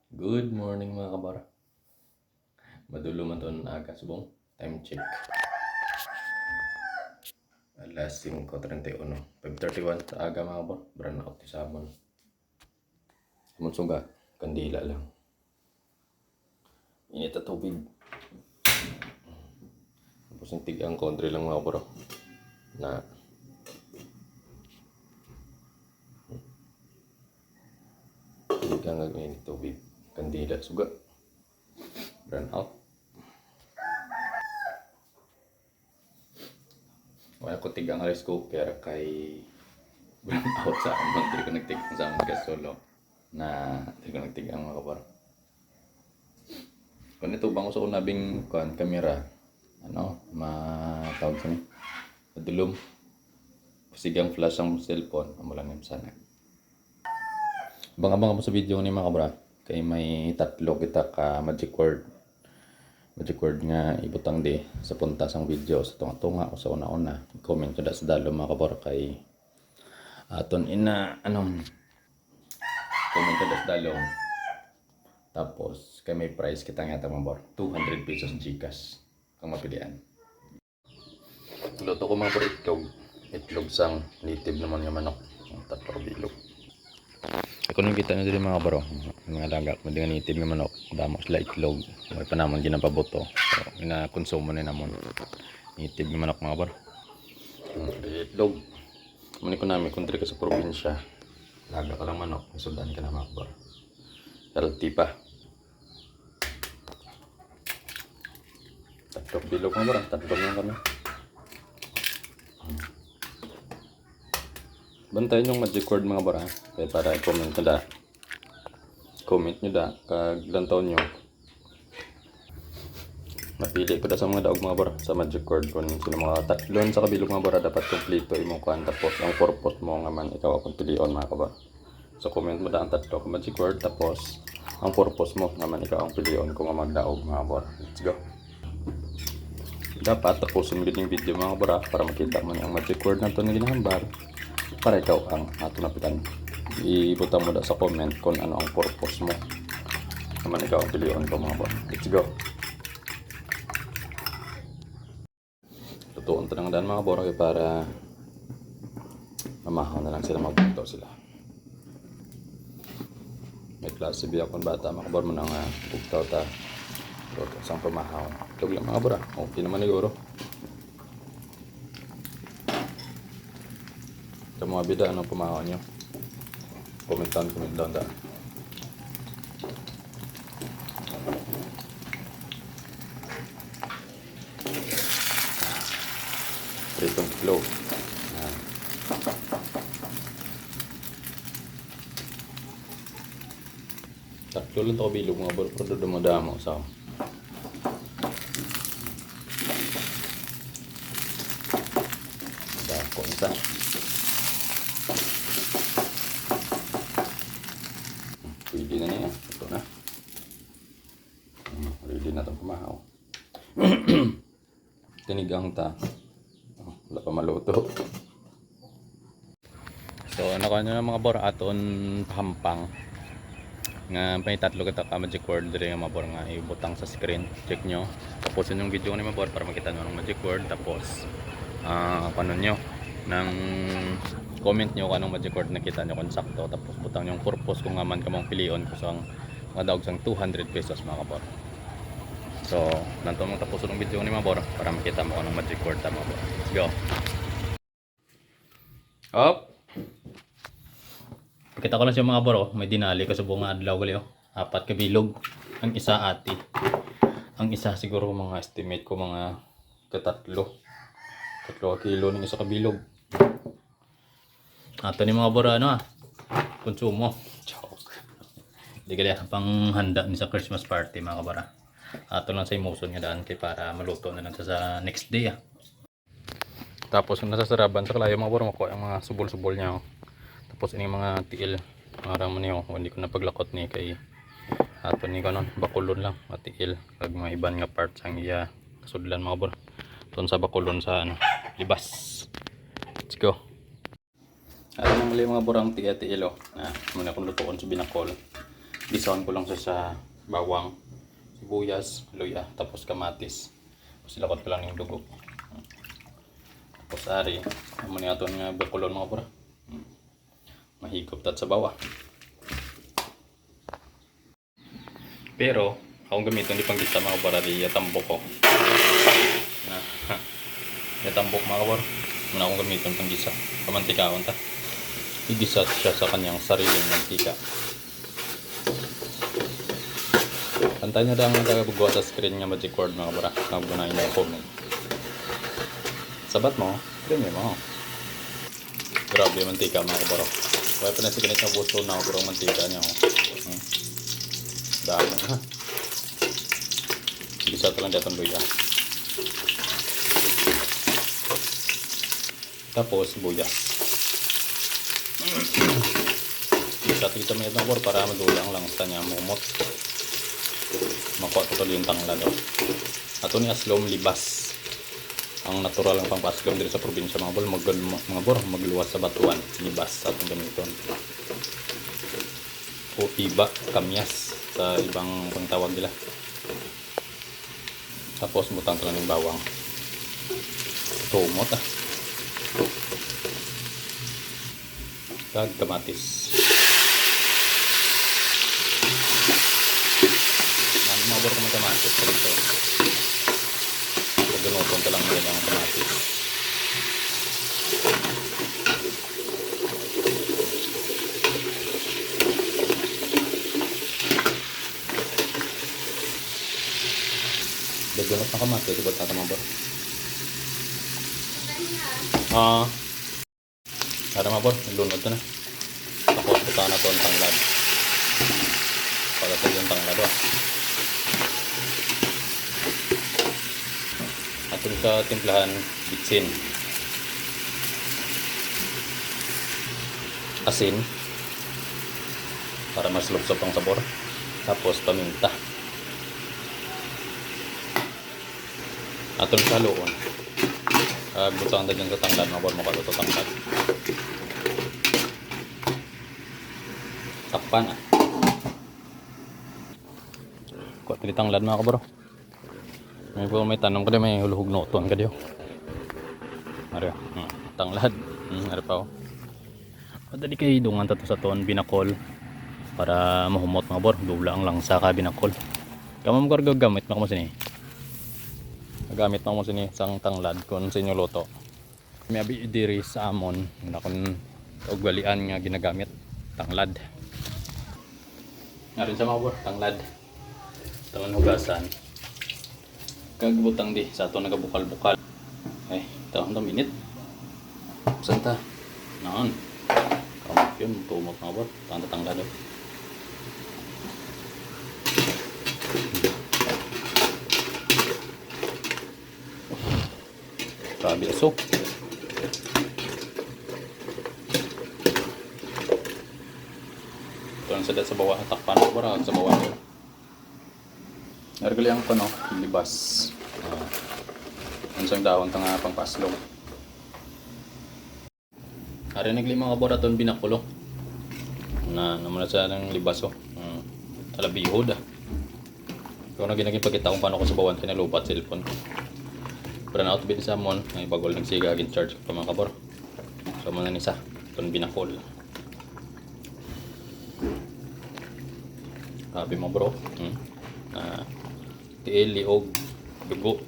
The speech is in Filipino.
Good morning mga kabara. Madulo man to ng aga subong. Time check. Alas 5:31. 5:31 sa aga mga kabara. Brand out ti sabon. Amon suga. Kandila lang. Init at tubig. Tapos yung tigang country lang mga kabara. Na tigang init tubig. Kandila suga. Brand out. Wala ko tigang rice cooker kay brand out sa amon. Hindi ko nagtigang sa amon solo. Na hindi ko nagtigang mga kabara. Kung ito bang uso ko nabing kamera, matawag sa ni madulom. Sigang flash ang cellphone, amo lang yung sana. Abang-abang mo sa video ni mga kabra, kay may tatlo kita ka magic word. Magic word nga ibutang di sa puntas ang video sa tunga-tunga o sa una-una. Comment ko da sa dalo mga kabra kay aton comment ko da sa dalo. Tapos kay may price kita nga ta mga 200 pesos Gcash kung mapilian. Luto ko mga bro itlog sang native naman yung manok ang tatlo bilog. Ako nung kita na dito mga bro mga lagak mo dengan native yung manok damo sila itlog may pa naman ginapaboto so ina-consume na namon native yung manok mga bro itlog muni ko namin country ka sa probinsya laga ka lang manok isudan ka na mga bro healthy pa tatlo bilog mga bro tatlo lang kami. Bantayan yung magic word mga bara kaya para i-comment nyo da kag lantaw nyo napili ko da sa mga daog mga bara sa magic word kung sino mga tatlon sa kabilog mga bara dapat kompleto imong kuan tapos ang purpose mo nga man ikaw akong pilion mga kabara so comment mo da ang tatlo ka magic word tapos ang purpose mo nga man ikaw ang pilion kung magdaog mga bara. Let's go. Dapat tapusin mo yung video mga bara para makita mo ang magic word na ito na ginahambar para ikaw ang ato napitan. Ibutang mo da sa comment kung ano ang purpose mo naman ikaw ang piliyon ko mga bara. Let's go. Tutuon tanang daan mga bara para mamahaw na lang sila magbuto sila. May klase biya kung bata mga bara mo nang bugtaw ta isang pamahaw. Itog lang mga bara. Okay naman siguro. Sa mga bida, anong pamahaw nyo? Comment down da. Pritong flow. Tatlo lang ito bilog mga bro, pero dumadamo sa konta. Pwede na niya. Ito na. Ready na itong pumahaw. Tinigang ta. Wala pa maluto. So ano ka na mga bor aton pahampang. Nga may tatlo kita ka magic word dire nga mga bor nga ibutang sa screen. Check nyo. Tapos yung video ko ni mga bor para makita nyo ng magic word. Tapos paano nyo ng comment nyo kung anong magic word nakita nyo kung sakto tapos butang yung purpose kung nga man ka mong pilion kung sang madawag sang 200 pesos mga kabor. So nanto mong tapos ng video ni mga bor para makita mo kung anong magic word ta mga bor. Let's go. Up. Pakita ko lang siya mga bor may dinali ko sa buong adlaw gali 4 ka bilog ang isa ati ang isa siguro mga estimate ko mga katatlo 3 kilo ng isa ka bilog. Ato ni mga bora konsumo. Hindi kaya pang handa ni sa Christmas party mga kabara. Ato lang sa emotion nga daan kay para maluto na lang sa next day Tapos kung nasasaraban sa kalayo mga bora makuha ang mga subol-subol niya Tapos ini mga tiil para mo niyo hindi ko napaglakot ni kay ato ni kanon bakulon lang at tiil kag mga iban nga parts ang iya kasudlan mga bora. Ton sa bakulon sa libas. Let's go. Alam mo muli mga borang tiga-tiilo na muna kung lutuon sa binakol Gisawan ko lang siya sa bawang, sibuyas, luya, tapos kamatis. Tapos ilakot ko lang yung dugo. Tapos ari, amo ni aton nga bakulon mga bro. Mahigop tat sa bawah. Pero akong gamiton di pang gisa mga bro, di yatambok ko. Na, yatambok mga bro. Muna akong gamiton pang gisa. Pamantikaon ta. Igisa siya sa kanyang sariling mantika. Antayin nyo lang nagagawa sa screen nga magic word mga bro. Nagunahin nyo yung comment. Sabat mo, premium mo. Grabe yung mantika mga bro. Kaya pa na si ganit na buso na bro mantika niya. Dami ha. Bisa ito lang dito ang luya. Tapos buyas. Bisa ito may mga bro para madulang lang sa niya mumot. Makuha ito yung tanglad. Ato ni aslom libas. Ang natural ang pampaslom dito sa probinsya mga bro magluwas sa batuan. Libas sa atong gamiton. O iba, kamyas sa ibang pangtawag nila. Tapos butang lang yung bawang. Tumot Kag kamatis. Mabor ko ng kamatis sa ito. Ganuton ko lang nila ang kamatis. Gagunot na kamatis. Ba't natin mabor? Para mabor. Lunod na. Tapos puta na ito ang tanglad. Pagkatag yung tanglad Atong sa timplahan bitsin, asin para mas lupsop ang sabor, tapos paminta. Atong saluon butang na dyan sa tanglad mabor makaluto tanglad. Takpan kuha tili tanglad mga kabro. May tanong ka din, may huluhog noton ka diyo. Ari, tanglad. Ari pa Madali kay dungan tato sa ton binakol para mahumot mga bor. Dula ang langsa ka binakol. Kamo mo gagamit na ko sini. Gagamit na ko sini sang tanglad kon sa inyo luto. May abi diri sa amon na kon ugwalian nga ginagamit tanglad. Ngayon sa mga bor, tanglad. Tangan hugasan. Kagbutang di sa ato nagabukal-bukal. Ito ang minute. Santa. Noon. Kamot yun, tumot na ba? Tanglad Grabe aso. Ito ang sadat sa bawah. Takpan ko para sa bawah. Nargali ang libas. Ansang dawon ta nga pangpaslong. Ari naglima ka boraton binakulo. Naman sa ng libas alabihod Kung na ginaging pagkita kung paano ko sa bawan kinalupat cellphone. Pero na out bin sa mon, ay bagol nagsiga agin charge pa mga kabor. So mo na ni sa ton binakol. Sabi mo bro. Tiil liog dugo